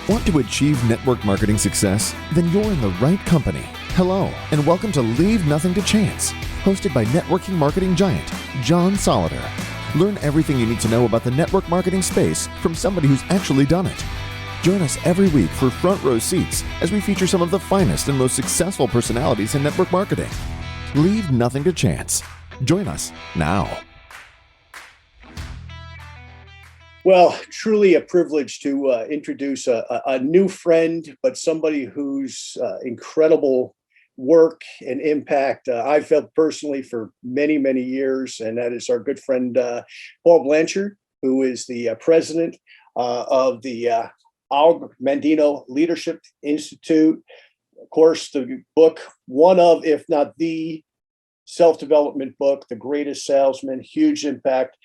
Want to achieve network marketing success? Then you're in the right company. Hello, and welcome to Leave Nothing to Chance, hosted by networking marketing giant John Solleder. Learn everything you need to know about the network marketing space from somebody who's actually done it. Join us every week for front row seats as we feature some of the finest and most successful personalities in network marketing. Leave nothing to chance. Join us now. Well, truly a privilege to introduce a new friend, but somebody whose incredible work and impact I've felt personally for many, many years. And that is our good friend, Paul Blanchard, who is the president of the Mandino Leadership Institute. Of course, the book, one of, if not the self-development book, The Greatest Salesman, huge impact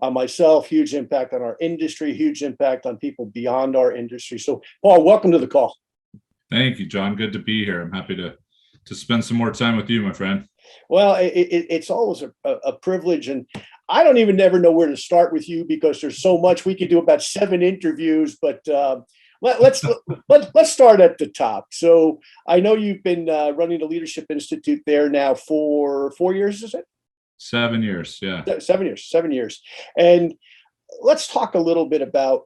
on myself, huge impact on our industry, huge impact on people beyond our industry. So, Paul, welcome to the call. Thank you, John. Good to be here. I'm happy to spend some more time with you, my friend. Well, it's always a privilege, and I don't even never know where to start with you because there's so much. We could do about 7 interviews, but let's start at the top. So I know you've been running the Leadership Institute there now for 4 years, is it? 7 years, yeah. 7 years. And let's talk a little bit about,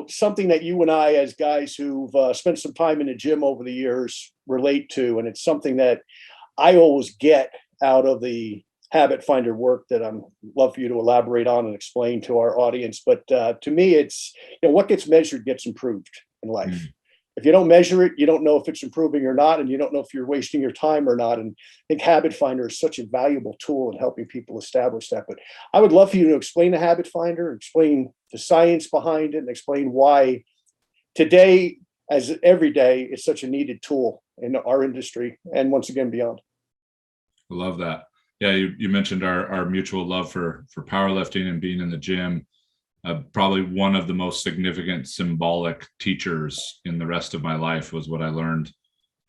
something that you and I, as guys who've spent some time in the gym over the years, relate to. And it's something that I always get out of the habit finder work that I'm love for you to elaborate on and explain to our audience. But to me, it's, what gets measured gets improved in life. Mm-hmm. If you don't measure it, you don't know if it's improving or not, and you don't know if you're wasting your time or not. And I think Habit Finder is such a valuable tool in helping people establish that. But I would love for you to explain the Habit Finder, explain the science behind it, and explain why today, as every day, it's such a needed tool in our industry and once again beyond. I love that. Yeah, you mentioned our mutual love for powerlifting and being in the gym. Probably one of the most significant symbolic teachers in the rest of my life was what I learned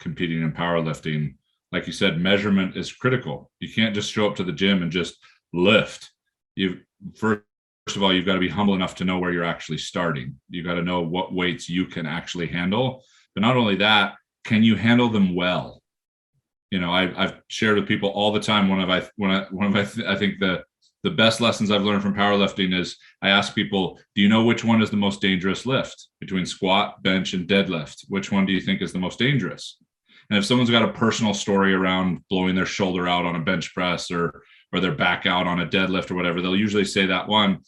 competing in powerlifting. Like you said, measurement is critical. You can't just show up to the gym and just lift. First of all, you've got to be humble enough to know where you're actually starting. You got to know what weights you can actually handle. But not only that, can you handle them well? I've shared with people all the time. I think the best lessons I've learned from powerlifting is I ask people, do you know which one is the most dangerous lift between squat, bench, and deadlift? Which one do you think is the most dangerous? And if someone's got a personal story around blowing their shoulder out on a bench press or their back out on a deadlift or whatever, they'll usually say that one.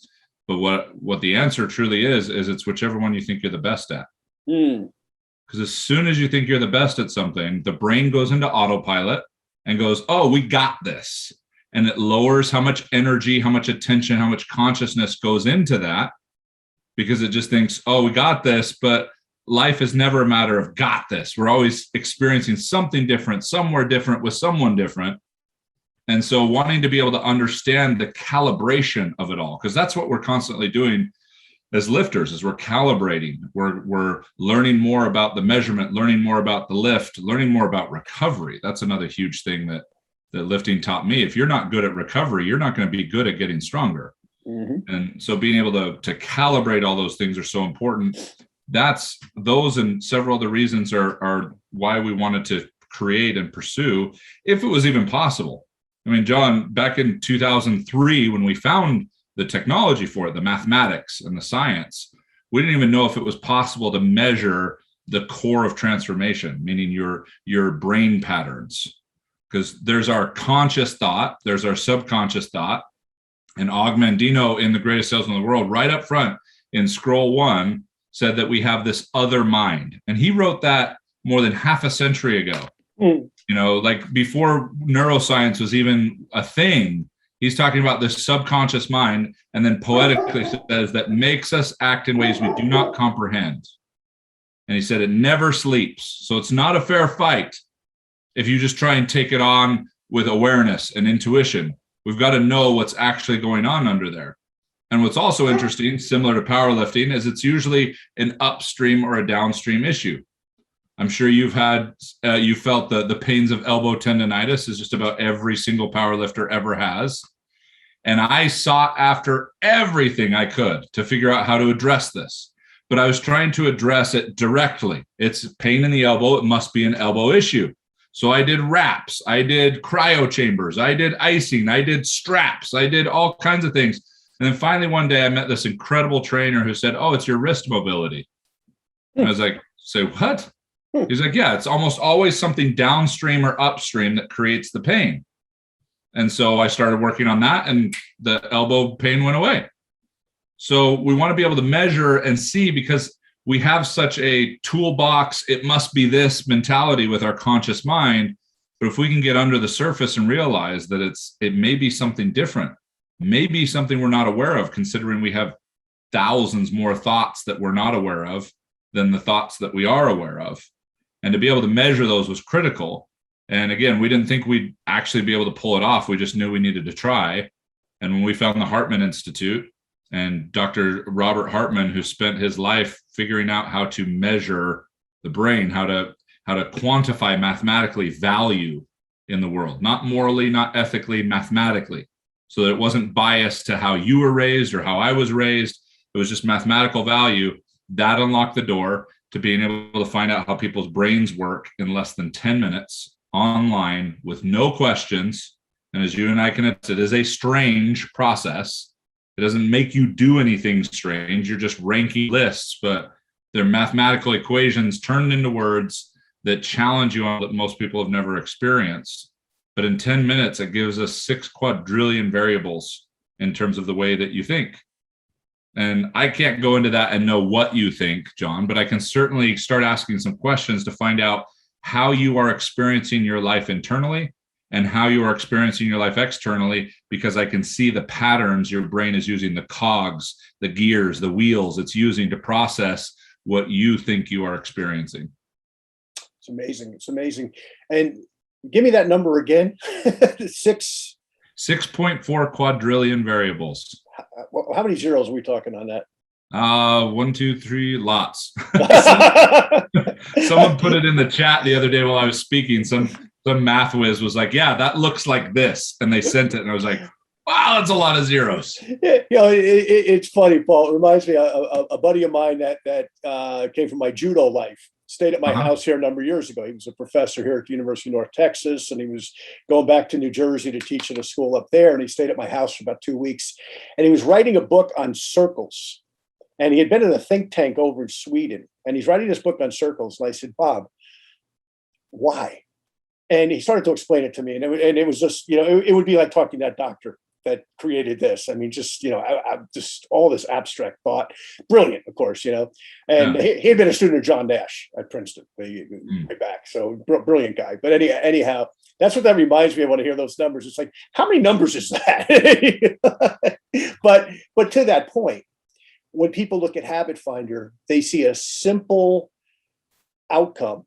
But what the answer truly is it's whichever one you think you're the best at. Because as soon as you think you're the best at something, the brain goes into autopilot and goes, oh, we got this. And it lowers how much energy, how much attention, how much consciousness goes into that because it just thinks, oh, we got this. But life is never a matter of got this. We're always experiencing something different, somewhere different with someone different. And so wanting to be able to understand the calibration of it all, because that's what we're constantly doing as lifters, is we're calibrating. We're learning more about the measurement, learning more about the lift, learning more about recovery. That's another huge thing that lifting taught me. If you're not good at recovery, you're not going to be good at getting stronger. Mm-hmm. And so being able to calibrate all those things are so important. Those and several other reasons are why we wanted to create and pursue, if it was even possible. I mean, John, back in 2003, when we found the technology for it, the mathematics and the science, we didn't even know if it was possible to measure the core of transformation, meaning your brain patterns. Because there's our conscious thought, there's our subconscious thought. And Mandino in The Greatest Salesman in the World, right up front in scroll 1, said that we have this other mind. And he wrote that more than half a century ago. Like before neuroscience was even a thing, he's talking about this subconscious mind, and then poetically says that makes us act in ways we do not comprehend. And he said it never sleeps. So it's not a fair fight if you just try and take it on with awareness and intuition. We've got to know what's actually going on under there. And what's also interesting, similar to powerlifting, is it's usually an upstream or a downstream issue. I'm sure you felt the pains of elbow tendonitis, as just about every single powerlifter ever has. And I sought after everything I could to figure out how to address this. but I was trying to address it directly. It's pain in the elbow. It must be an elbow issue. So I did wraps, I did cryo chambers, I did icing, I did straps, I did all kinds of things. And then finally one day I met this incredible trainer who said, "Oh, it's your wrist mobility." And I was like, "Say what?" He's like, "Yeah, it's almost always something downstream or upstream that creates the pain." And so I started working on that and the elbow pain went away. So we want to be able to measure and see, because we have such a toolbox, it must be this mentality with our conscious mind. But if we can get under the surface and realize that it may be something different, maybe something we're not aware of, considering we have thousands more thoughts that we're not aware of than the thoughts that we are aware of. And to be able to measure those was critical. And again, we didn't think we'd actually be able to pull it off. We just knew we needed to try. And when we found the Hartman Institute, and Dr. Robert Hartman, who spent his life figuring out how to measure the brain, how to quantify mathematically value in the world, not morally, not ethically, mathematically, so that it wasn't biased to how you were raised or how I was raised. It was just mathematical value. That unlocked the door to being able to find out how people's brains work in less than 10 minutes online with no questions. And as you and I can attest, it is a strange process. It doesn't make you do anything strange. You're just ranking lists, but they're mathematical equations turned into words that challenge you on that most people have never experienced. But in 10 minutes, it gives us 6 quadrillion variables in terms of the way that you think. And I can't go into that and know what you think, John, but I can certainly start asking some questions to find out how you are experiencing your life internally and how you are experiencing your life externally, because I can see the patterns your brain is using, the cogs, the gears, the wheels it's using to process what you think you are experiencing. It's amazing. It's amazing. And give me that number again. 6.4 quadrillion variables. How many zeros are we talking on that? 1, 2, 3, lots. Someone put it in the chat the other day while I was speaking. Some math whiz was like, "Yeah, that looks like this," and they sent it, and I was like, "Wow, that's a lot of zeros." It's funny, Paul. It reminds me of a buddy of mine that came from my judo life. Stayed at my house here a number of years ago. He was a professor here at the University of North Texas, and he was going back to New Jersey to teach at a school up there. And he stayed at my house for about 2 weeks, and he was writing a book on circles. And he had been in a think tank over in Sweden, and he's writing this book on circles. And I said, "Bob, why?" And he started to explain it to me, and it was just, it would be like talking to that doctor that created this. I mean, just, just all this abstract thought. Brilliant, of course, And he had been a student of John Nash at Princeton way back. So brilliant guy. But anyhow, that's what that reminds me of when I hear those numbers. It's like, how many numbers is that? But to that point, when people look at Habit Finder, they see a simple outcome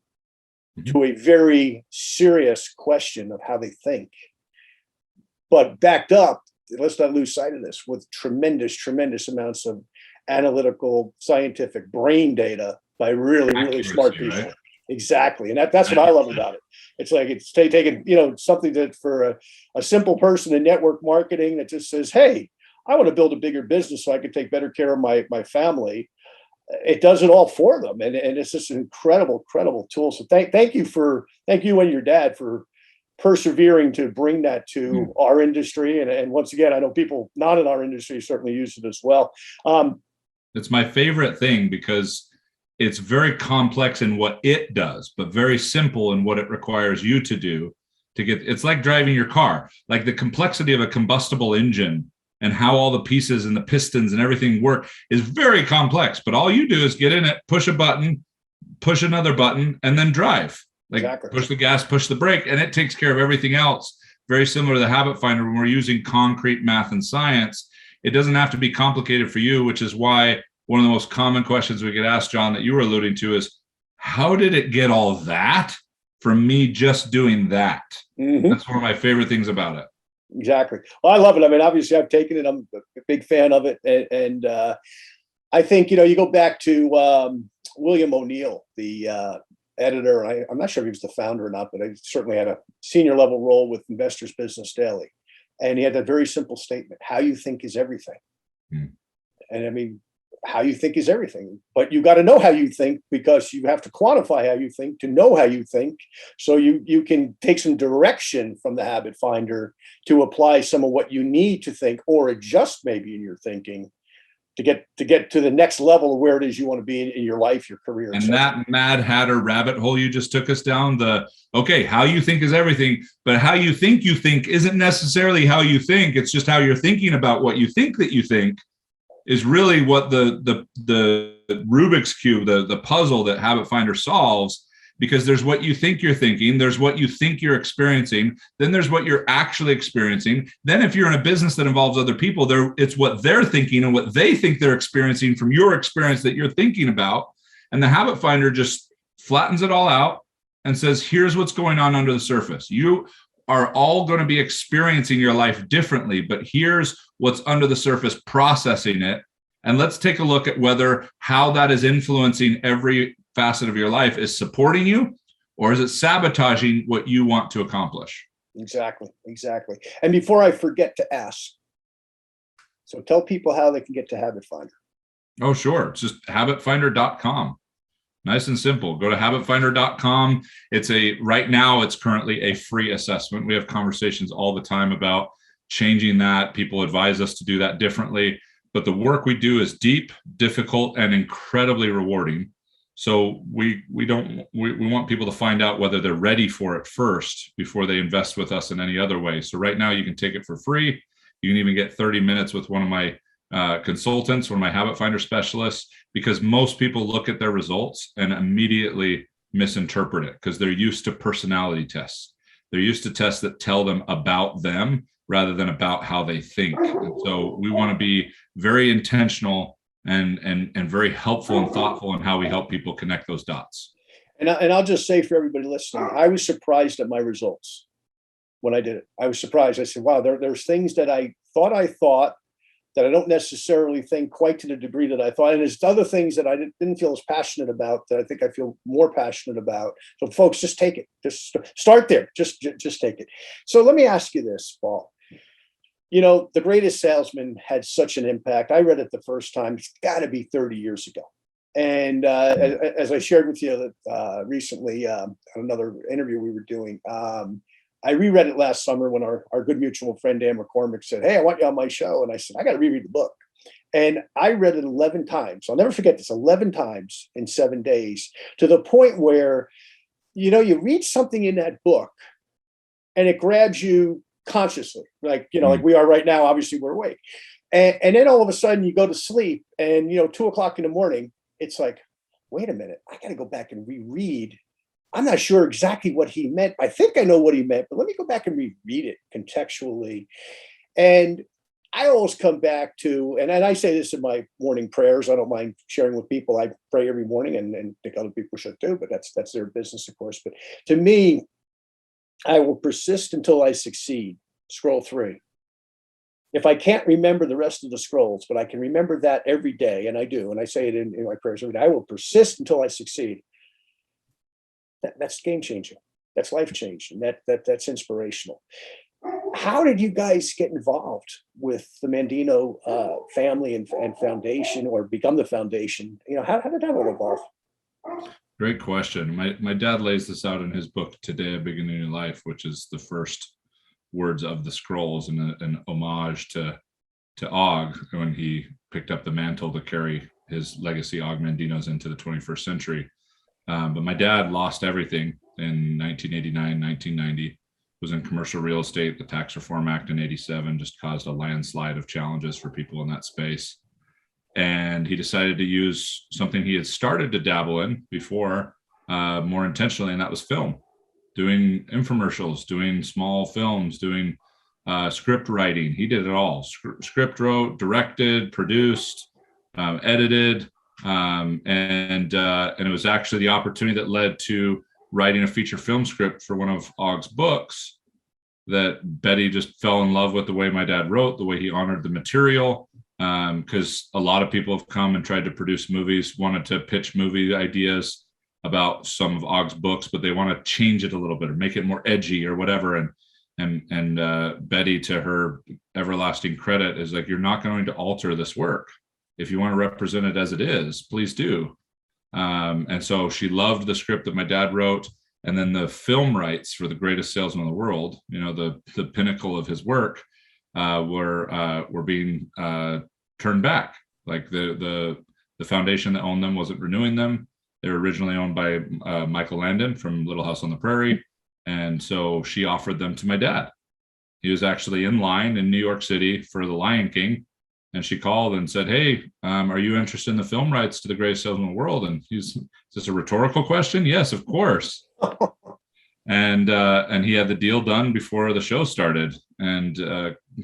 to a very serious question of how they think, but backed up, let's not lose sight of this, with tremendous amounts of analytical, scientific brain data by really smart people. Right? Exactly. And that's what I love about it. It's like it's taking, something that for a simple person in network marketing that just says, "Hey, I want to build a bigger business so I can take better care of my family." It does it all for them. And it's just an incredible tool. So thank you and your dad for persevering to bring that to our industry. And once again, I know people not in our industry certainly use it as well. It's my favorite thing because it's very complex in what it does, but very simple in what it requires you to do to get. It's like driving your car, like the complexity of a combustible engine and how all the pieces and the pistons and everything work is very complex, but all you do is get in it, push a button, push another button, and then drive. Like exactly. Push the gas, push the brake, and it takes care of everything else. Very similar to the Habit Finder when we're using concrete math and science. It doesn't have to be complicated for you, which is why one of the most common questions we get asked, John, that you were alluding to is, how did it get all that from me just doing that? Mm-hmm. That's one of my favorite things about it. Exactly. Well, I love it. I mean, obviously I've taken it. I'm a big fan of it. And I think, you go back to William O'Neill, the editor. I'm not sure if he was the founder or not, but I certainly had a senior level role with Investors Business Daily. And he had that very simple statement: how you think is everything. And I mean, how you think is everything, but you got to know how you think, because you have to quantify how you think to know how you think. So you can take some direction from the habit finder to apply some of what you need to think, or adjust maybe in your thinking to get to the next level of where it is you want to be in your life, your career. And that Mad Hatter rabbit hole you just took us down, how you think is everything, but how you think isn't necessarily how you think. It's just how you're thinking about what you think that you think is really what the Rubik's Cube, the puzzle that Habit Finder solves. Because there's what you think you're thinking, there's what you think you're experiencing, then there's what you're actually experiencing. Then if you're in a business that involves other people, it's what they're thinking and what they think they're experiencing from your experience that you're thinking about. And the Habit Finder just flattens it all out and says, here's what's going on under the surface. You are all going to be experiencing your life differently, but here's what's under the surface processing it. And let's take a look at whether how that is influencing every facet of your life is supporting you, or is it sabotaging what you want to accomplish? Exactly. And before I forget to ask, so tell people how they can get to Habit Finder. Oh, sure. It's just habitfinder.com. Nice and simple. Go to habitfinder.com. Right now, it's currently a free assessment. We have conversations all the time about changing that. People advise us to do that differently, but the work we do is deep, difficult, and incredibly rewarding. So we want people to find out whether they're ready for it first before they invest with us in any other way. So right now you can take it for free. You can even get 30 minutes with one of my consultants, one of my Habit Finder specialists, because most people look at their results and immediately misinterpret it because they're used to personality tests. They're used to tests that tell them about them rather than about how they think. And so we want to be very intentional and very helpful and thoughtful in how we help people connect those dots. And I'll just say for everybody listening, I was surprised at my results when I did it. I was surprised. I said, wow, there's things that I thought that I don't necessarily think quite to the degree that I thought. And there's other things that I didn't feel as passionate about that I think I feel more passionate about. So folks, just take it. Just start there. Just take it. So let me ask you this, Paul. You know, The Greatest Salesman had such an impact. I read it the first time. It's got to be 30 years ago. And as I shared with you recently, another interview we were doing, I reread it last summer when our good mutual friend Dan McCormick said, hey, I want you on my show. And I said, I got to reread the book. And I read it 11 times. I'll never forget this, 11 times in 7 days, to the point where, you know, you read something in that book and it grabs you consciously, like, you know, like we are right now, obviously we're awake. And then all of a sudden you go to sleep and, you know, 2 o'clock in the morning, it's like, wait a minute, I got to go back and reread. I'm not sure exactly what he meant. I think I know what he meant, but let me go back and reread it contextually. And I always come back to, and I say this in my morning prayers, I don't mind sharing with people. I pray every morning and think other people should too, but that's their business, of course. But to me, I will persist until I succeed. Scroll 3. If I can't remember the rest of the scrolls, but I can remember that every day, and I do, and I say it in my prayers every day, I will persist until I succeed. That's game changing. That's life changing. That's inspirational. How did you guys get involved with the Mandino family and foundation, or become the foundation? You know, how did that all evolve? Great question. My dad lays this out in his book, Today, A Beginning in Life, which is the first words of the scrolls and an homage to Og when he picked up the mantle to carry his legacy, Og Mandino's, into the 21st century. But my dad lost everything in 1989, 1990, was in commercial real estate. The Tax Reform Act in 87 just caused a landslide of challenges for people in that space. And he decided to use something he had started to dabble in before more intentionally, and that was film, doing infomercials, doing small films, doing script writing. He did it all. Script wrote, directed, produced, edited, and it was actually the opportunity that led to writing a feature film script for one of Og's books that Betty just fell in love with the way my dad wrote, the way he honored the material. Because a lot of people have come and tried to produce movies, wanted to pitch movie ideas about some of Og's books, but they want to change it a little bit or make it more edgy or whatever. And Betty, to her everlasting credit, is like, you're not going to alter this work. If you want to represent it as it is, please do. And so she loved the script that my dad wrote. And then the film rights for The Greatest Salesman in the World, the pinnacle of his work, were being turned back. Like the foundation that owned them wasn't renewing them. They were originally owned by Michael Landon from Little House on the Prairie. And so she offered them to my dad. He was actually in line in New York City for The Lion King. And she called and said, "Hey, are you interested in the film rights to The Greatest Salesman in the World?" And is this a rhetorical question? Yes, of course. And he had the deal done before the show started, and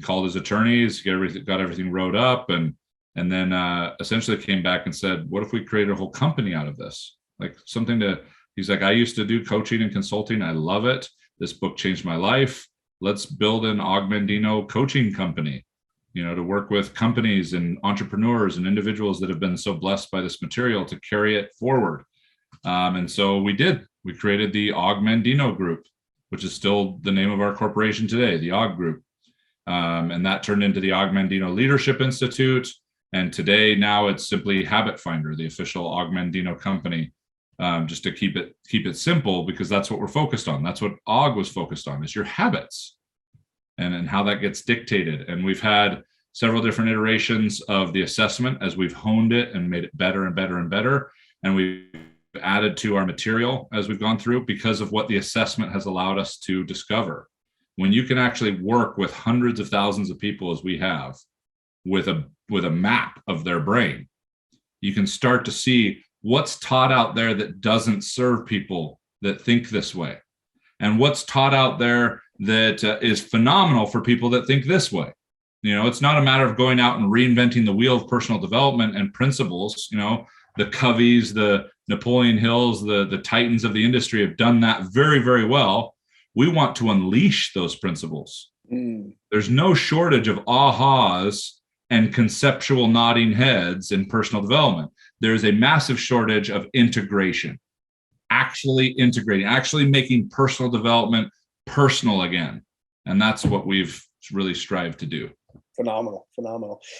called his attorneys, got everything wrote up, and then essentially came back and said, "What if we created a whole company out of this? Like something to." He's like, "I used to do coaching and consulting. I love it. This book changed my life. Let's build an Augmandino coaching company, to work with companies and entrepreneurs and individuals that have been so blessed by this material to carry it forward." And so we did. We created the Augmandino Group, which is still the name of our corporation today, the Aug Group. And that turned into the Augmandino Leadership Institute. And today, now it's simply Habit Finder, the official Augmandino company, just to keep it simple, because that's what we're focused on. That's what Aug was focused on, is your habits and how that gets dictated. And we've had several different iterations of the assessment as we've honed it and made it better and better and better. And we've added to our material as we've gone through, because of what the assessment has allowed us to discover. When you can actually work with hundreds of thousands of people, as we have, with a map of their brain, you can start to see what's taught out there that doesn't serve people that think this way, and what's taught out there that is phenomenal for people that think this way. It's not a matter of going out and reinventing the wheel of personal development and principles. The Coveys, the Napoleon Hills, the titans of the industry have done that very, very well. We want to unleash those principles. There's no shortage of ahas and conceptual nodding heads in personal development. There's a massive shortage of integration, actually integrating, actually making personal development personal again. And that's what we've really strived to do. Phenomenal.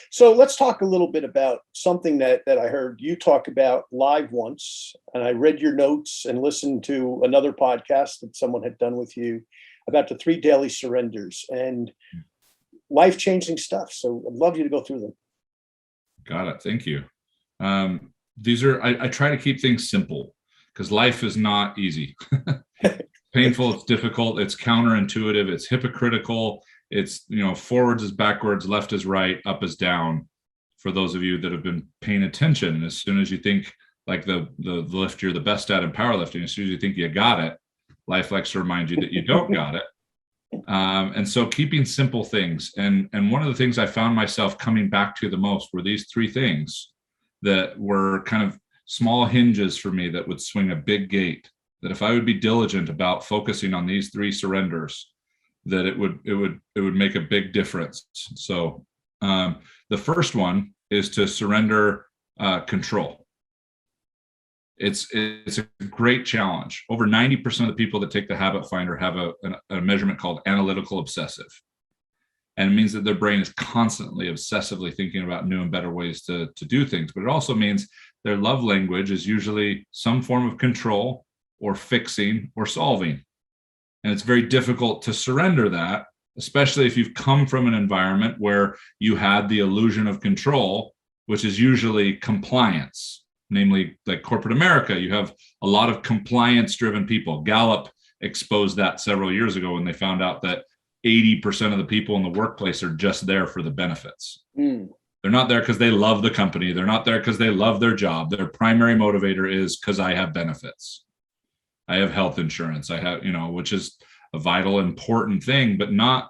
So let's talk a little bit about something that I heard you talk about live once, and I read your notes and listened to another podcast that someone had done with you about the 3 daily surrenders and life-changing stuff. So I'd love you to go through them. Got it. Thank you. These are, I try to keep things simple, because life is not easy. Painful, it's difficult, it's counterintuitive, it's hypocritical. It's, forwards is backwards, left is right, up is down. For those of you that have been paying attention, as soon as you think like the lift you're the best at in powerlifting, as soon as you think you got it, life likes to remind you that you don't got it. And so keeping simple things. And one of the things I found myself coming back to the most were these 3 things that were kind of small hinges for me that would swing a big gate. That if I would be diligent about focusing on these 3 surrenders, that it would make a big difference. So the first one is to surrender control. It's a great challenge. Over 90% of the people that take the Habit Finder have a measurement called analytical obsessive. And it means that their brain is constantly obsessively thinking about new and better ways to do things. But it also means their love language is usually some form of control or fixing or solving. And it's very difficult to surrender that, especially if you've come from an environment where you had the illusion of control, which is usually compliance, namely like corporate America. You have a lot of compliance-driven people. Gallup exposed that several years ago when they found out that 80% of the people in the workplace are just there for the benefits. They're not there because they love the company. They're not there because they love their job. Their primary motivator is because I have benefits. I have health insurance. I have, which is a vital, important thing, but not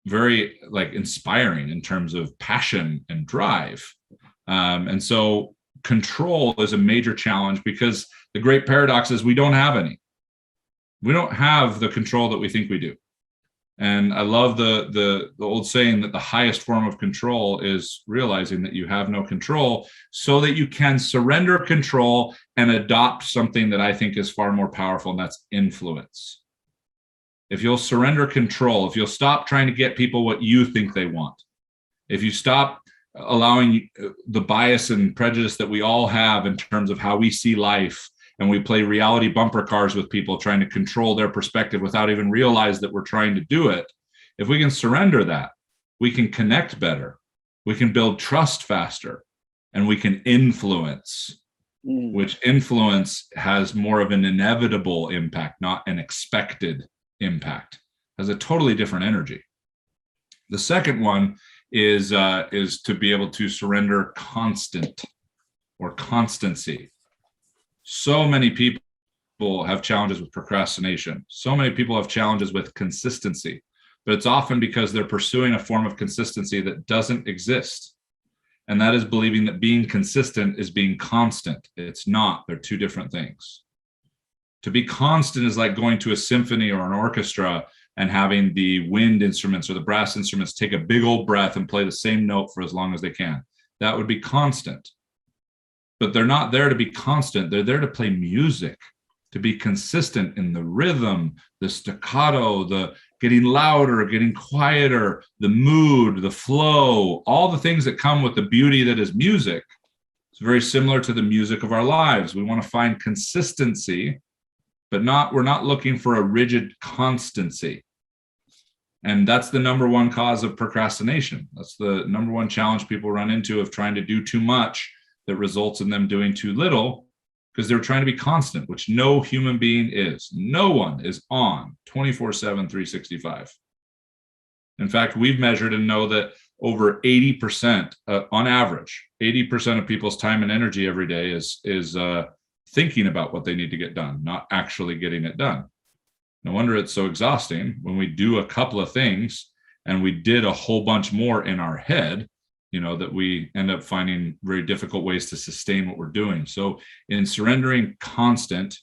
very inspiring in terms of passion and drive. And so control is a major challenge, because the great paradox is we don't have any. We don't have the control that we think we do. And I love the old saying that the highest form of control is realizing that you have no control, so that you can surrender control and adopt something that I think is far more powerful, and that's influence. If you'll surrender control, if you'll stop trying to get people what you think they want, if you stop allowing the bias and prejudice that we all have in terms of how we see life. And we play reality bumper cars with people, trying to control their perspective without even realize that we're trying to do it. If we can surrender that, we can connect better, we can build trust faster, and we can influence, which influence has more of an inevitable impact, not an expected impact, has a totally different energy. The second one is to be able to surrender constant or constancy. So many people have challenges with procrastination. So many people have challenges with consistency, but it's often because they're pursuing a form of consistency that doesn't exist. And that is believing that being consistent is being constant. It's not. They're two different things. To be constant is like going to a symphony or an orchestra and having the wind instruments or the brass instruments take a big old breath and play the same note for as long as they can. That would be constant. But they're not there to be constant. They're there to play music, to be consistent in the rhythm, the staccato, the getting louder, getting quieter, the mood, the flow, all the things that come with the beauty that is music. It's very similar to the music of our lives. We want to find consistency, but we're not looking for a rigid constancy. And that's the number one cause of procrastination. That's the number one challenge people run into, of trying to do too much that results in them doing too little, because they're trying to be constant, which no human being is. No one is on 24/7, 365. In fact, we've measured and know that over 80%, on average, 80% of people's time and energy every day is thinking about what they need to get done, not actually getting it done. No wonder it's so exhausting when we do a couple of things and we did a whole bunch more in our head, that we end up finding very difficult ways to sustain what we're doing. So in surrendering constant,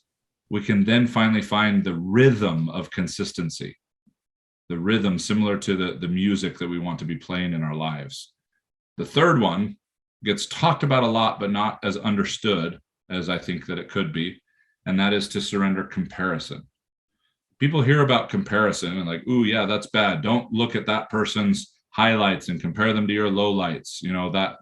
we can then finally find the rhythm of consistency, the rhythm similar to the music that we want to be playing in our lives. The third one gets talked about a lot, but not as understood as I think that it could be, and that is to surrender comparison. People hear about comparison and like, ooh, yeah, that's bad. Don't look at that person's highlights and compare them to your lowlights,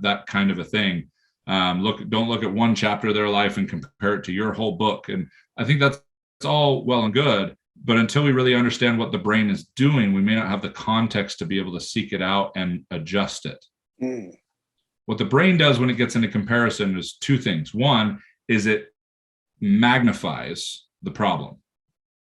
that kind of a thing. Don't look at one chapter of their life and compare it to your whole book. And I think that's all well and good, but until we really understand what the brain is doing, we may not have the context to be able to seek it out and adjust it. What the brain does when it gets into comparison is two things. One is it magnifies the problem.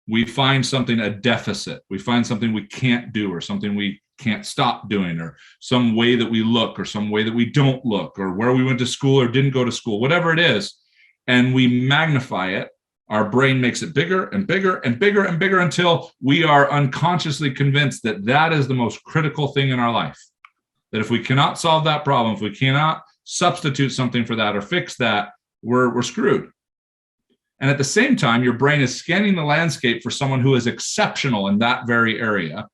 We find something, a deficit. We find something we can't do, or something we can't stop doing, or some way that we look, or some way that we don't look, or where we went to school or didn't go to school, whatever it is, and we magnify it. Our brain makes it bigger and bigger and bigger and bigger until we are unconsciously convinced that that is the most critical thing in our life. That if we cannot solve that problem, if we cannot substitute something for that or fix that, we're screwed. And at the same time, your brain is scanning the landscape for someone who is exceptional in that very area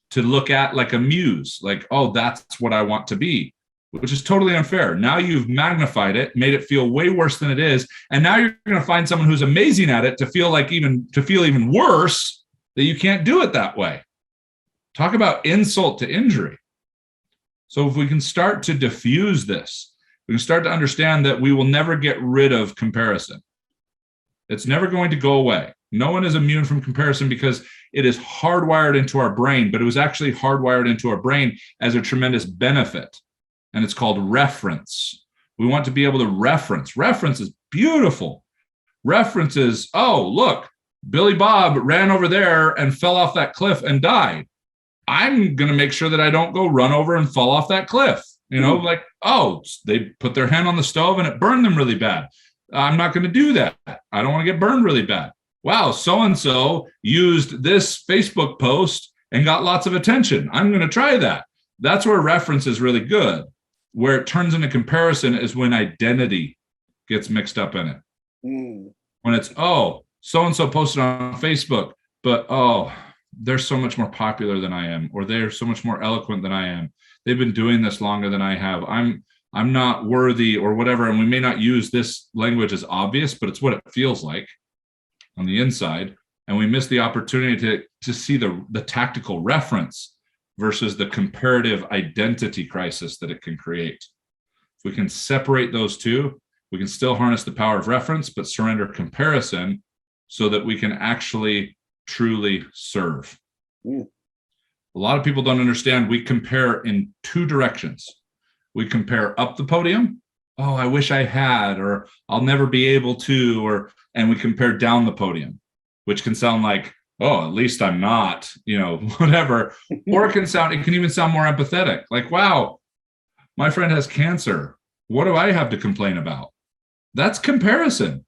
to look at like a muse, like, oh, that's what I want to be, which is totally unfair. Now you've magnified it, made it feel way worse than it is. And now you're going to find someone who's amazing at it to feel even worse that you can't do it that way. Talk about insult to injury. So if we can start to diffuse this, we can start to understand that we will never get rid of comparison. It's never going to go away. No one is immune from comparison because it is hardwired into our brain, but it was actually hardwired into our brain as a tremendous benefit. And it's called reference. We want to be able to reference. Reference is beautiful. Reference is, oh, look, Billy Bob ran over there and fell off that cliff and died. I'm going to make sure that I don't go run over and fall off that cliff. Like, oh, they put their hand on the stove and it burned them really bad. I'm not going to do that. I don't want to get burned really bad. Wow, so-and-so used this Facebook post and got lots of attention. I'm going to try that. That's where reference is really good. Where it turns into comparison is when identity gets mixed up in it. When it's, oh, so-and-so posted on Facebook, but, oh, they're so much more popular than I am, or they're so much more eloquent than I am. They've been doing this longer than I have. I'm not worthy or whatever. And we may not use this language as obvious, but it's what it feels like on the inside. And we miss the opportunity to see the tactical reference. versus the comparative identity crisis that it can create. If we can separate those two, we can still harness the power of reference, but surrender comparison so that we can actually truly serve. A lot of people don't understand we compare in two directions. We compare up the podium. Oh, I wish I had, or I'll never be able to, and we compare down the podium, which can sound like, oh, at least I'm not, whatever. Or it can even sound more empathetic. Like, wow, my friend has cancer. What do I have to complain about? That's comparison.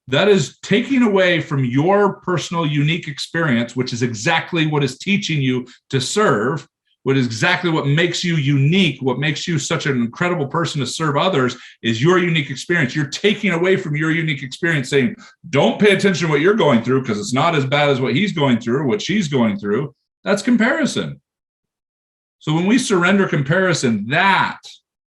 That is taking away from your personal unique experience, which is exactly what is teaching you to serve, what is exactly what makes you unique, what makes you such an incredible person to serve others is your unique experience. You're taking away from your unique experience, saying, don't pay attention to what you're going through because it's not as bad as what he's going through or what she's going through. That's comparison. So when we surrender comparison,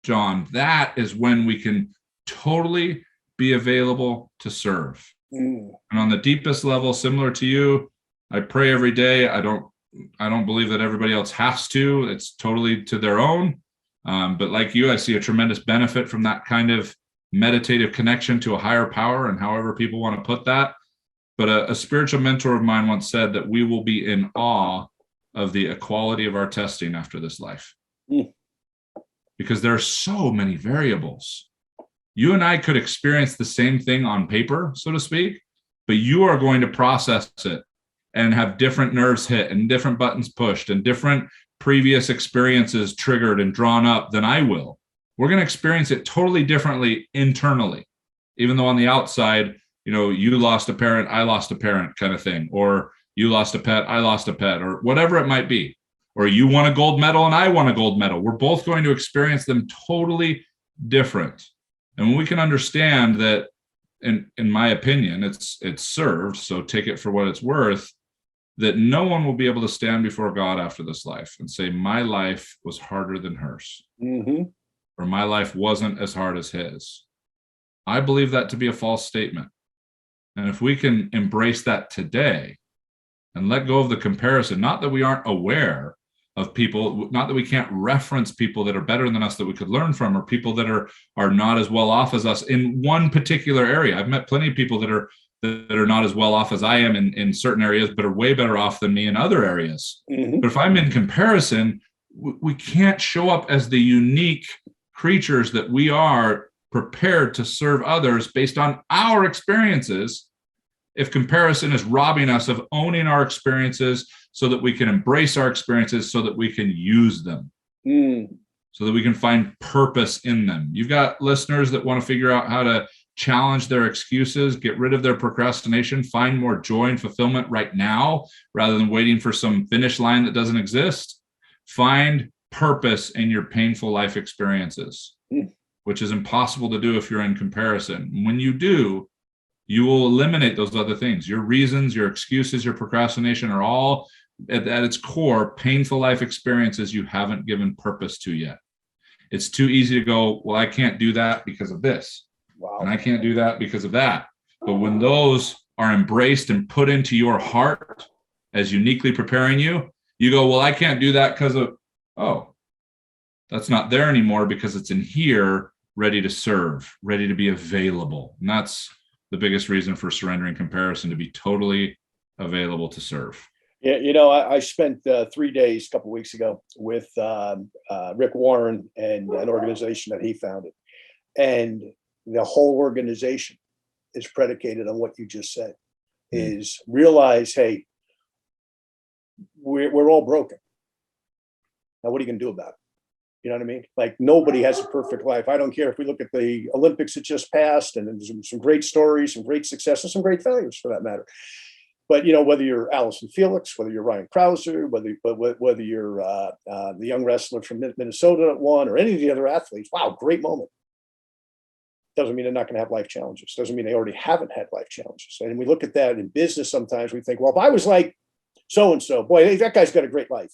John, that is when we can totally be available to serve. And on the deepest level, similar to you, I pray every day. I don't believe that everybody else has to. It's totally to their own. But like you, I see a tremendous benefit from that kind of meditative connection to a higher power, and however people want to put that. But a spiritual mentor of mine once said that we will be in awe of the equality of our testing after this life. Because there are so many variables. You and I could experience the same thing on paper, so to speak, but you are going to process it and have different nerves hit and different buttons pushed and different previous experiences triggered and drawn up than I will. We're going to experience it totally differently internally, even though on the outside, you lost a parent, I lost a parent kind of thing, or you lost a pet, I lost a pet, or whatever it might be, or you won a gold medal and I won a gold medal. We're both going to experience them totally different. And when we can understand that, in my opinion, it's served, so take it for what it's worth, that no one will be able to stand before God after this life and say, my life was harder than hers, or my life wasn't as hard as his. I believe that to be a false statement. And if we can embrace that today and let go of the comparison, not that we aren't aware of people, not that we can't reference people that are better than us that we could learn from, or people that are not as well off as us in one particular area. I've met plenty of people that are not as well off as I am in certain areas, but are way better off than me in other areas. But if I'm in comparison, we can't show up as the unique creatures that we are, prepared to serve others based on our experiences, if comparison is robbing us of owning our experiences so that we can embrace our experiences, so that we can use them, so that we can find purpose in them. You've got listeners that want to figure out how to challenge their excuses, get rid of their procrastination, find more joy and fulfillment right now, rather than waiting for some finish line that doesn't exist. Find purpose in your painful life experiences, which is impossible to do if you're in comparison. When you do, you will eliminate those other things. Your reasons, your excuses, your procrastination are all at its core painful life experiences you haven't given purpose to yet. It's too easy to go, well, I can't do that because of this. Wow. And I can't do that because of that. But when those are embraced and put into your heart as uniquely preparing you, you go, well, I can't do that because of, that's not there anymore because it's in here, ready to serve, ready to be available. And that's the biggest reason for surrendering comparison, to be totally available to serve. Yeah, I spent 3 days a couple of weeks ago with Rick Warren and an organization that he founded. And the whole organization is predicated on what you just said, is realize, hey, we're all broken. Now, what are you going to do about it? You know what I mean? Like, nobody has a perfect life. I don't care if we look at the Olympics that just passed, and there's some great stories, some great successes, some great failures for that matter. But, whether you're Allison Felix, whether you're Ryan Krauser, whether you're the young wrestler from Minnesota that won, or any of the other athletes, wow, great moment. Doesn't mean they're not going to have life challenges. Doesn't mean they already haven't had life challenges. And we look at that in business sometimes, we think, well, if I was like so-and-so, boy, that guy's got a great life.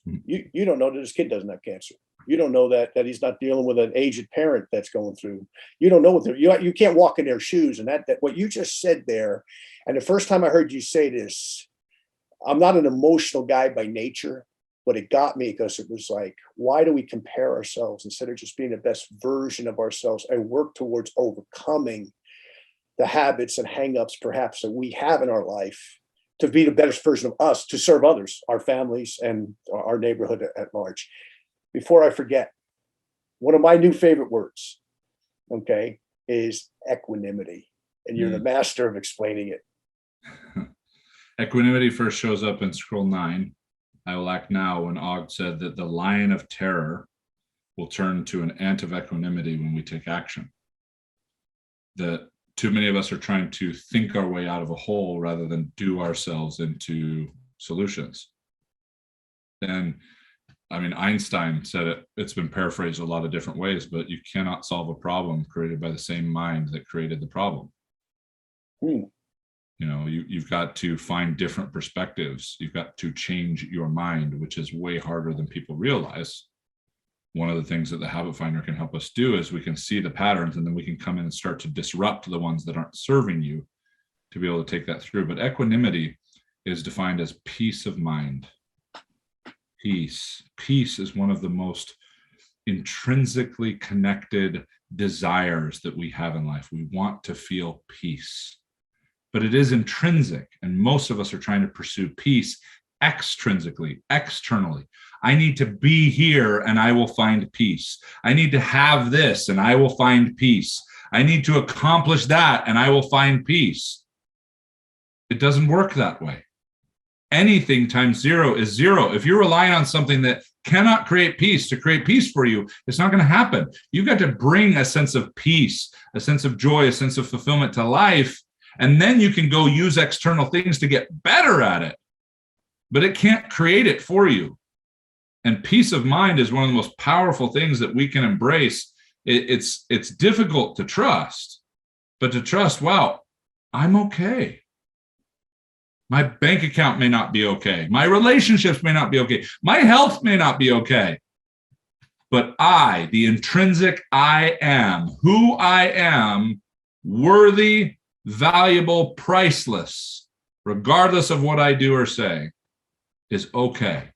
You don't know that his kid doesn't have cancer. You don't know that he's not dealing with an aged parent that's going through. You don't know you can't walk in their shoes. And that what you just said there, and the first time I heard you say this, I'm not an emotional guy by nature, but it got me because it was like, why do we compare ourselves instead of just being the best version of ourselves and work towards overcoming the habits and hangups perhaps that we have in our life to be the best version of us, to serve others, our families, and our neighborhood at large. Before I forget, one of my new favorite words, okay, is equanimity. And you're the master of explaining it. Equanimity first shows up in scroll 9. I will act now when Og said that the lion of terror will turn to an ant of equanimity when we take action. That too many of us are trying to think our way out of a hole rather than do ourselves into solutions. And I mean, Einstein said it, it's been paraphrased a lot of different ways, but you cannot solve a problem created by the same mind that created the problem. You know, you've got to find different perspectives. You've got to change your mind, which is way harder than people realize. One of the things that the Habit Finder can help us do is we can see the patterns, and then we can come in and start to disrupt the ones that aren't serving you to be able to take that through. But equanimity is defined as peace of mind. Peace. Peace is one of the most intrinsically connected desires that we have in life. We want to feel peace, but it is intrinsic. And most of us are trying to pursue peace extrinsically, externally. I need to be here and I will find peace. I need to have this and I will find peace. I need to accomplish that and I will find peace. It doesn't work that way. Anything times zero is zero. If you're relying on something that cannot create peace to create peace for you, it's not going to happen. You've got to bring a sense of peace, a sense of joy, a sense of fulfillment to life, and then you can go use external things to get better at it. But it can't create it for you. And peace of mind is one of the most powerful things that we can embrace. It's difficult to trust, but to trust, wow, I'm okay. My bank account may not be okay. My relationships may not be okay. My health may not be okay. But I, the intrinsic I am, who I am, worthy, valuable, priceless, regardless of what I do or say, is okay.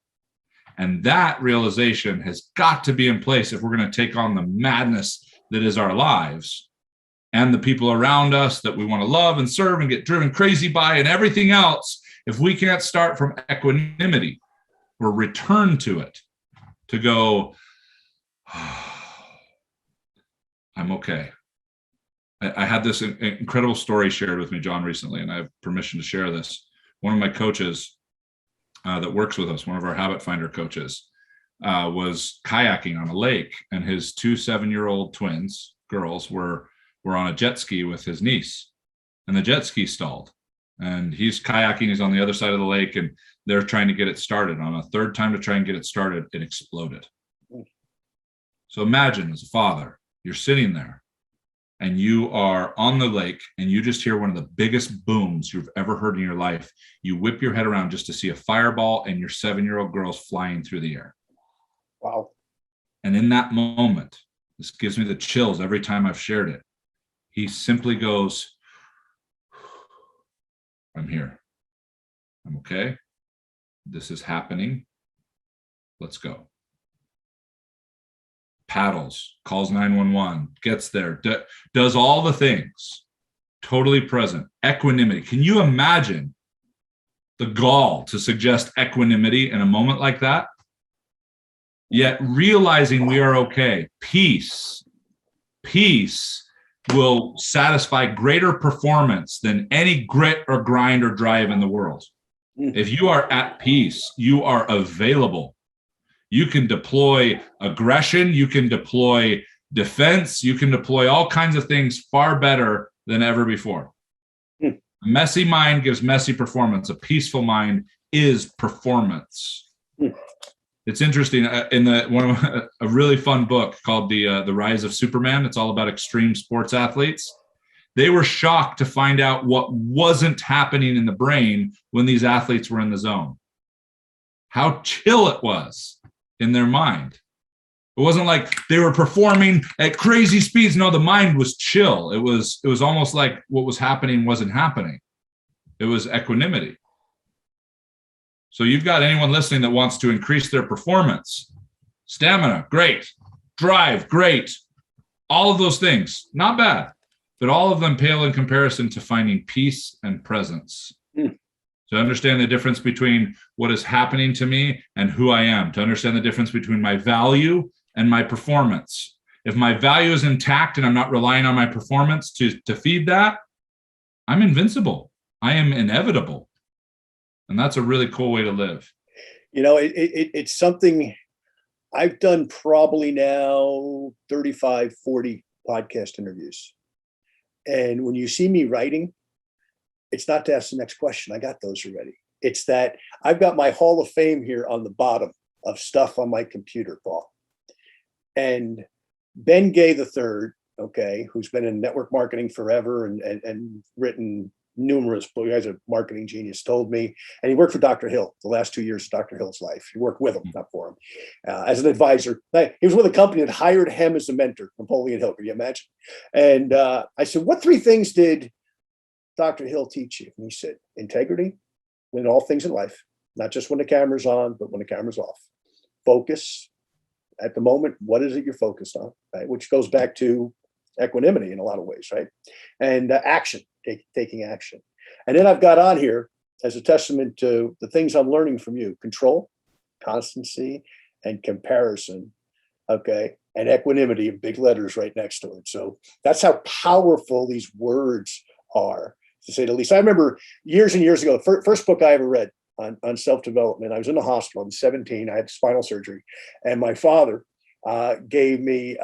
And that realization has got to be in place if we're going to take on the madness that is our lives and the people around us that we want to love and serve and get driven crazy by and everything else. If we can't start from equanimity or return to it, to go, I'm okay. I had this incredible story shared with me, John, recently, and I have permission to share this. One of my coaches that works with us, one of our Habit Finder coaches, was kayaking on a lake, and his 2 7-year-old twins, girls, were on a jet ski with his niece, and the jet ski stalled. And he's kayaking, he's on the other side of the lake, and they're trying to get it started. On a third time to try and get it started, it exploded. So imagine, as a father, you're sitting there, and you are on the lake, and you just hear one of the biggest booms you've ever heard in your life. You whip your head around just to see a fireball and your 7-year-old girls flying through the air. Wow. And in that moment, this gives me the chills every time I've shared it. He simply goes, I'm here. I'm okay. This is happening. Let's go. Paddles, calls 911, gets there, does all the things, totally present, equanimity. Can you imagine the gall to suggest equanimity in a moment like that? Yet realizing we are okay, peace will satisfy greater performance than any grit or grind or drive in the world. If you are at peace, you are available. You can deploy aggression, you can deploy defense, you can deploy all kinds of things far better than ever before. A messy mind gives messy performance. A peaceful mind is performance. It's interesting. In a really fun book called The Rise of Superman, it's all about extreme sports athletes. They were shocked to find out what wasn't happening in the brain when these athletes were in the zone. How chill it was in their mind. It wasn't like they were performing at crazy speeds. No, the mind was chill. It was almost like what was happening wasn't happening. It was equanimity. So you've got anyone listening that wants to increase their performance, stamina, great. Drive, great. All of those things, not bad, but all of them pale in comparison to finding peace and presence. To understand the difference between what is happening to me and who I am, to understand the difference between my value and my performance. If my value is intact and I'm not relying on my performance to feed that, I'm invincible. I am inevitable. And that's a really cool way to live. It's something I've done probably now 35, 40 podcast interviews. And when you see me writing, it's not to ask the next question. I got those already. It's that I've got my Hall of Fame here on the bottom of stuff on my computer, Paul. And Ben Gay III, okay, who's been in network marketing forever and written numerous books, he's a marketing genius, told me, and he worked for Dr. Hill the last 2 years of Dr. Hill's life. He worked with him, not for him, as an advisor. He was with a company that hired him as a mentor, Napoleon Hill. Can you imagine? And I said, what 3 things did Dr. Hill teach you? And he said, integrity in all things in life, not just when the camera's on, but when the camera's off. Focus at the moment. What is it you're focused on? Right? Which goes back to equanimity in a lot of ways, right? And action, taking action. And then I've got on here as a testament to the things I'm learning from you: control, constancy, and comparison. Okay. And equanimity in big letters right next to it. So that's how powerful these words are, to say the least. I remember years and years ago, first book I ever read on self-development. I was in the hospital. I'm 17. I had spinal surgery. And my father gave me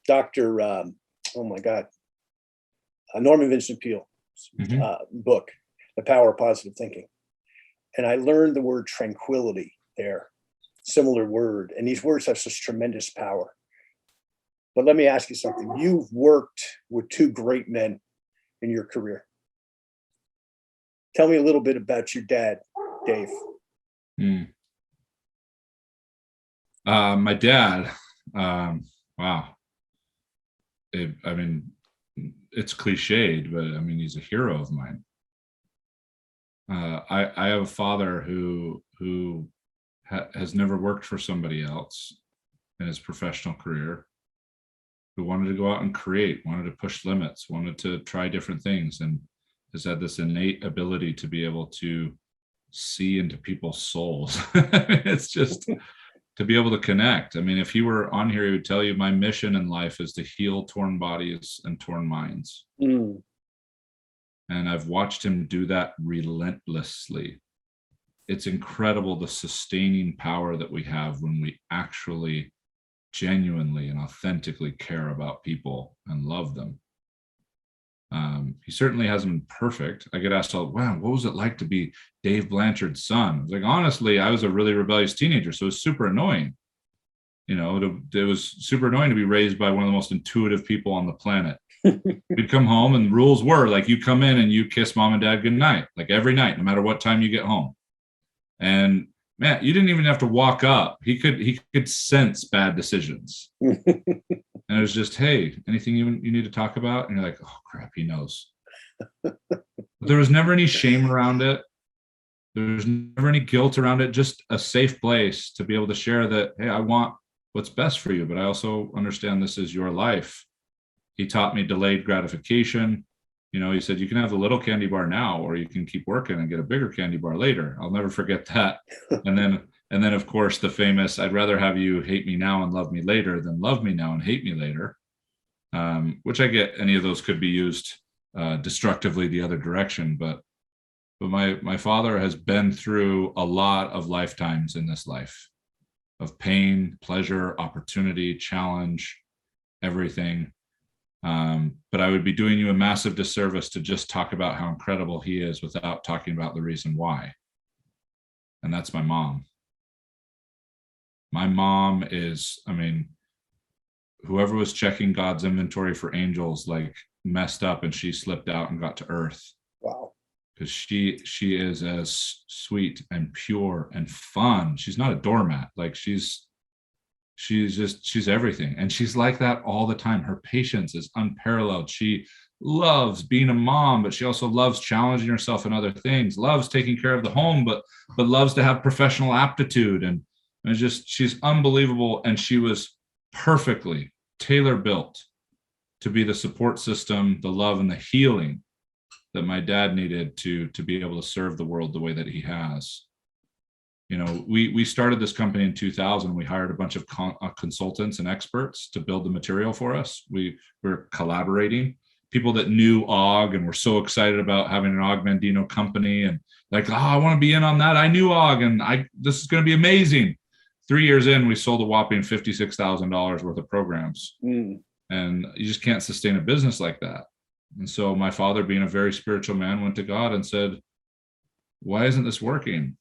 Dr. Oh my God, Norman Vincent Peale book, The Power of Positive Thinking. And I learned the word tranquility there, similar word. And these words have such tremendous power. But let me ask you something. You've worked with 2 great men in your career. Tell me a little bit about your dad, Dave. My dad, wow. I mean, it's cliched, but I mean, he's a hero of mine. I have a father who has never worked for somebody else in his professional career, who wanted to go out and create, wanted to push limits, wanted to try different things, and has had this innate ability to be able to see into people's souls. It's just to be able to connect. I mean, if he were on here, he would tell you my mission in life is to heal torn bodies and torn minds. And I've watched him do that relentlessly. It's incredible the sustaining power that we have when we actually genuinely and authentically care about people and love them. He certainly hasn't been perfect. I get asked, wow, what was it like to be Dave Blanchard's son? I was like, honestly, I was a really rebellious teenager, so it was super annoying. It was super annoying to be raised by one of the most intuitive people on the planet. We'd come home and the rules were like, you come in and you kiss mom and dad goodnight, like every night, no matter what time you get home. And man, you didn't even have to walk up. He could sense bad decisions. And it was just, hey, anything you need to talk about? And you're like, oh crap, he knows. But there was never any shame around it. There's never any guilt around it. Just a safe place to be able to share that, hey, I want what's best for you, but I also understand this is your life. He taught me delayed gratification. He said, you can have the little candy bar now, or you can keep working and get a bigger candy bar later. I'll never forget that. And then of course the famous, I'd rather have you hate me now and love me later than love me now and hate me later. Which I get, any of those could be used destructively the other direction, but my father has been through a lot of lifetimes in this life of pain, pleasure, opportunity, challenge, everything. But I would be doing you a massive disservice to just talk about how incredible he is without talking about the reason why. And that's my mom. My mom is, whoever was checking God's inventory for angels, like messed up and she slipped out and got to earth. Wow. Because she is as sweet and pure and fun. She's not a doormat. Like she's she's everything. And she's like that all the time. Her patience is unparalleled. She loves being a mom, but she also loves challenging herself in other things, loves taking care of the home, but loves to have professional aptitude. And just, she's unbelievable. And she was perfectly tailor built to be the support system, the love, and the healing that my dad needed to be able to serve the world the way that he has. You know, we started this company in 2000. We hired a bunch of consultants and experts to build the material for us. We were collaborating, people that knew Og and were so excited about having an Og Mandino company, and like, oh, I want to be in on that. I knew Og, and this is going to be amazing. 3 years in, we sold a whopping $56,000 worth of programs. And you just can't sustain a business like that. And so my father, being a very spiritual man, went to God and said, why isn't this working?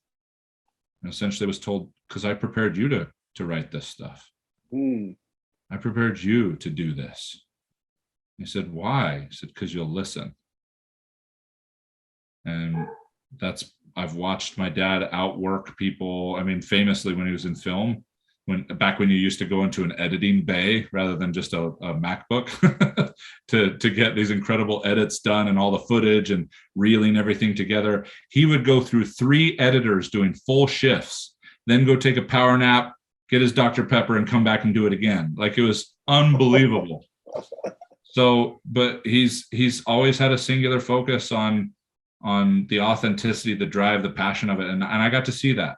And essentially was told, because I prepared you to write this stuff. I prepared you to do this. He said, why? He said, because you'll listen. And I've watched my dad outwork people. I mean, famously, when he was in film, back when you used to go into an editing bay rather than just a MacBook to get these incredible edits done and all the footage and reeling everything together, he would go through 3 editors doing full shifts, then go take a power nap, get his Dr. Pepper, and come back and do it again. Like, it was unbelievable. So, but he's always had a singular focus on the authenticity, the drive, the passion of it. And I got to see that.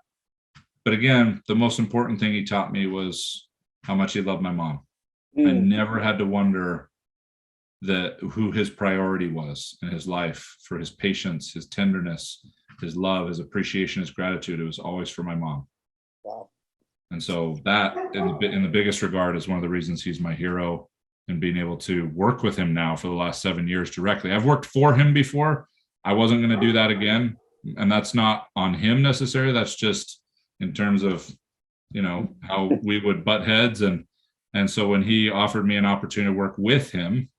But again, the most important thing he taught me was how much he loved my mom. I never had to wonder who his priority was in his life, for his patience, his tenderness, his love, his appreciation, his gratitude. It was always for my mom. Wow. And so that, in the biggest regard, is one of the reasons he's my hero, and being able to work with him now for the last 7 years directly. I've worked for him before. I wasn't going to do that again. And that's not on him necessarily. That's just in terms of, you know, how we would butt heads. And so when he offered me an opportunity to work with him,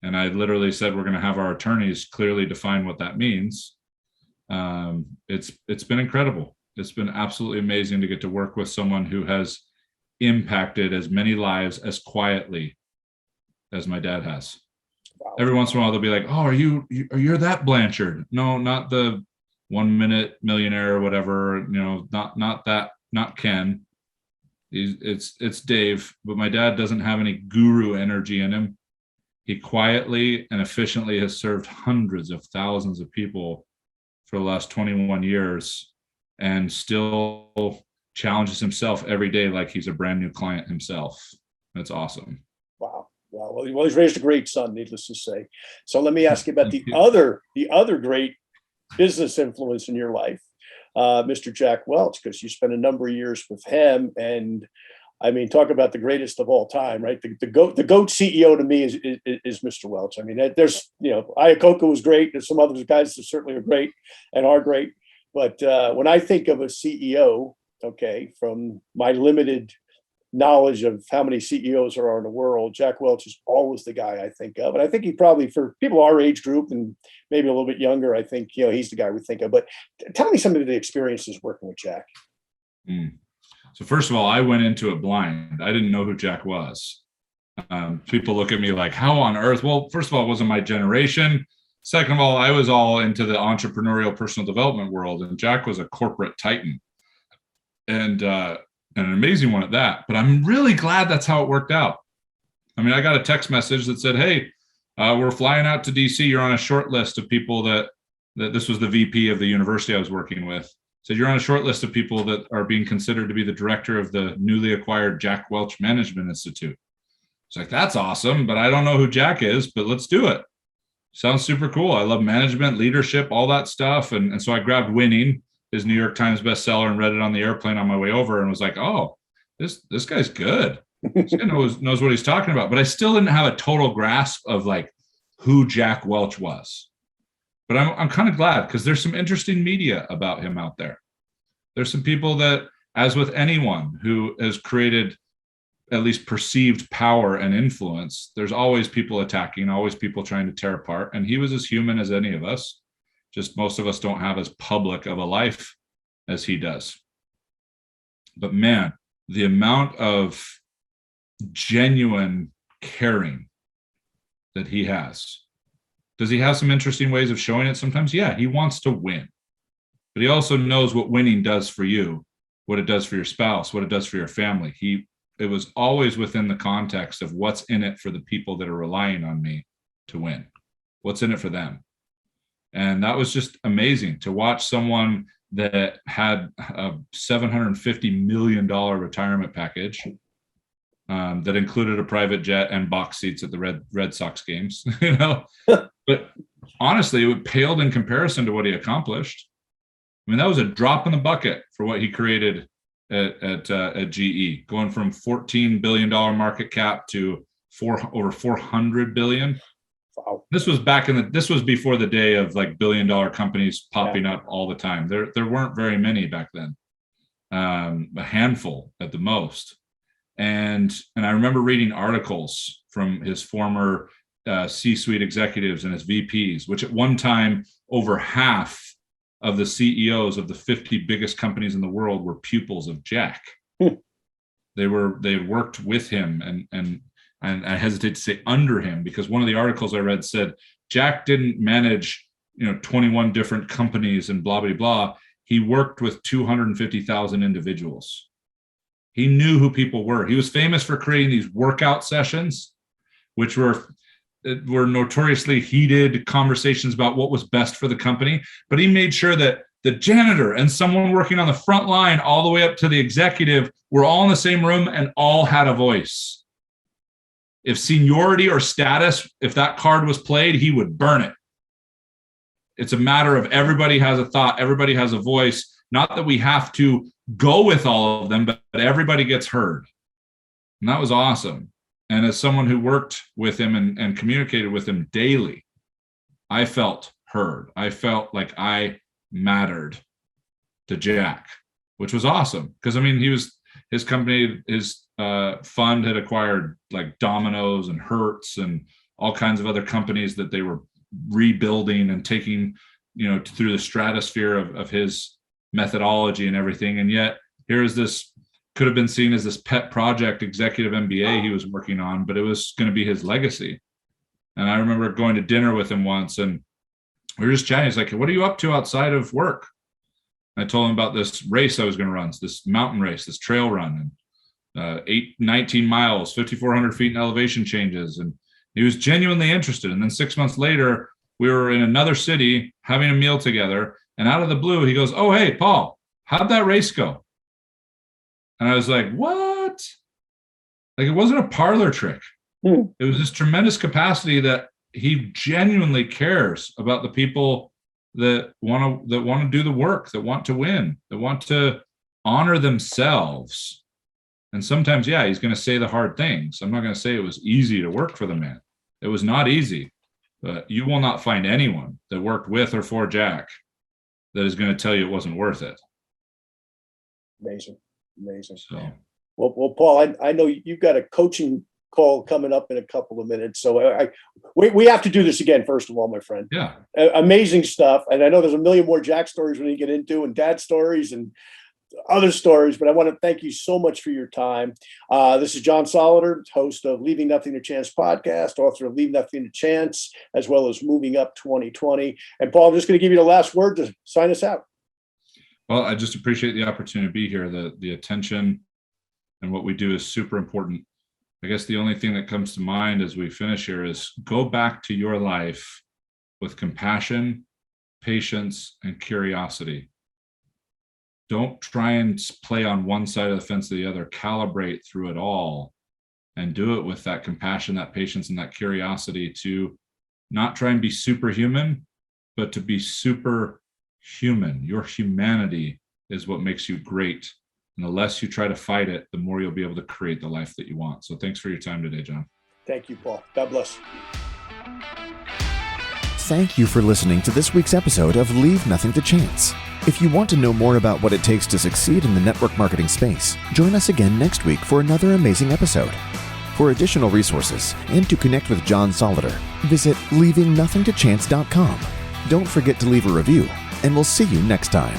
and I literally said, we're going to have our attorneys clearly define what that means. It's been incredible. It's been absolutely amazing to get to work with someone who has impacted as many lives as quietly as my dad has. Wow. Every once in a while, they'll be like, oh, you're that Blanchard. No, not the 1 minute millionaire or whatever, you know, not that, not Ken. It's Dave, but my dad doesn't have any guru energy in him. He quietly and efficiently has served hundreds of thousands of people for the last 21 years, and still challenges himself every day like he's a brand new client himself. That's awesome. Wow. Well, he's raised a great son, needless to say. So let me ask you about the other great business influence in your life, Mr. Jack Welch, because you spent a number of years with him. And I mean, talk about the greatest of all time, right? The GOAT CEO to me is Mr. Welch. I mean, there's, you know, Iacocca was great. There's some other guys that certainly are great and are great. But when I think of a CEO, okay, from my limited knowledge of how many CEOs there are in the world, Jack Welch is always the guy I think of. And I think he probably, for people our age group and maybe a little bit younger, I think, you know, he's the guy we think of. But tell me some of the experiences working with Jack. So first of all, I went into it blind. I didn't know who Jack was. People look at me like, how on earth? Well, first of all, it wasn't my generation. Second of all, I was all into the entrepreneurial personal development world, and Jack was a corporate titan. And an amazing one at that. But I'm really glad that's how it worked out. I mean, I got a text message that said, hey, we're flying out to DC. You're on a short list of people that this was the VP of the university I was working with. Said, you're on a short list of people that are being considered to be the director of the newly acquired Jack Welch Management Institute. It's like, that's awesome, but I don't know who Jack is, but let's do it. Sounds super cool. I love management, leadership, all that stuff. And so I grabbed Winning, his New York Times bestseller, and read it on the airplane on my way over, and was like, oh, this guy's good. This guy knows what he's talking about. But I still didn't have a total grasp of like who Jack Welch was. But I'm kind of glad, because there's some interesting media about him out there. There's some people that, as with anyone who has created at least perceived power and influence, there's always people attacking, always people trying to tear apart. And he was as human as any of us. Just most of us don't have as public of a life as he does. But man, the amount of genuine caring that he has. Does he have some interesting ways of showing it sometimes? Yeah, he wants to win. But he also knows what winning does for you, what it does for your spouse, what it does for your family. It was always within the context of what's in it for the people that are relying on me to win. What's in it for them? And that was just amazing to watch someone that had a $750 million retirement package that included a private jet and box seats at the Red Sox games, But honestly, it paled in comparison to what he accomplished. I mean, that was a drop in the bucket for what he created at GE, going from $14 billion market cap to over $400 billion. Wow. This was before the day of like $1 billion companies popping up all the time. There weren't very many back then, a handful at the most. And I remember reading articles from his former C-suite executives and his VPs, which at one time over half of the CEOs of the 50 biggest companies in the world were pupils of Jack. They had worked with him and I hesitate to say under him, because one of the articles I read said Jack didn't manage 21 different companies and blah, blah, blah. He worked with 250,000 individuals. He knew who people were. He was famous for creating these workout sessions, which were notoriously heated conversations about what was best for the company. But he made sure that the janitor and someone working on the front line all the way up to the executive were all in the same room and all had a voice. If seniority or status, if that card was played, he would burn it. It's a matter of everybody has a thought, everybody has a voice. Not that we have to go with all of them, but everybody gets heard. And that was awesome. And as someone who worked with him and communicated with him daily, I felt heard. I felt like I mattered to Jack, which was awesome. Because, I mean, his company, his fund had acquired like Domino's and Hertz and all kinds of other companies that they were rebuilding and taking, through the stratosphere of his methodology and everything. And yet here's this, could have been seen as this pet project executive MBA he was working on, but it was going to be his legacy. And I remember going to dinner with him once and we were just chatting. He's like, what are you up to outside of work? And I told him about this race I was going to run, this mountain race, this trail run, and 19 miles, 5,400 feet in elevation changes. And he was genuinely interested. And then 6 months later, we were in another city having a meal together. And out of the blue, he goes, oh, hey, Paul, how'd that race go? And I was like, what? Like, it wasn't a parlor trick. It was this tremendous capacity that he genuinely cares about the people that want to do the work, that want to win, that want to honor themselves. And sometimes, yeah, he's going to say the hard things. I'm not going to say it was easy to work for the man. It was not easy, but you will not find anyone that worked with or for Jack that is going to tell you it wasn't worth it. Amazing. So, well, Paul, I know you've got a coaching call coming up in a couple of minutes. So we have to do this again, first of all, my friend. Yeah. Amazing stuff. And I know there's a million more Jack stories we need to get into, and dad stories and other stories, but I want to thank you so much for your time. This is John Solleder, host of Leaving Nothing to Chance podcast, author of Leave Nothing to Chance, as well as Moving Up 2020. And Paul, I'm just going to give you the last word to sign us out. Well, I just appreciate the opportunity to be here. The attention and what we do is super important. I guess the only thing that comes to mind as we finish here is go back to your life with compassion, patience, and curiosity. Don't try and play on one side of the fence or the other. Calibrate through it all and do it with that compassion, that patience, and that curiosity to not try and be superhuman, but to be super human. Your humanity is what makes you great. And the less you try to fight it, the more you'll be able to create the life that you want. So thanks for your time today, John. Thank you, Paul. God bless. Thank you for listening to this week's episode of Leave Nothing to Chance. If you want to know more about what it takes to succeed in the network marketing space, join us again next week for another amazing episode. For additional resources and to connect with John Solleder, visit leavingnothingtochance.com. Don't forget to leave a review, and we'll see you next time.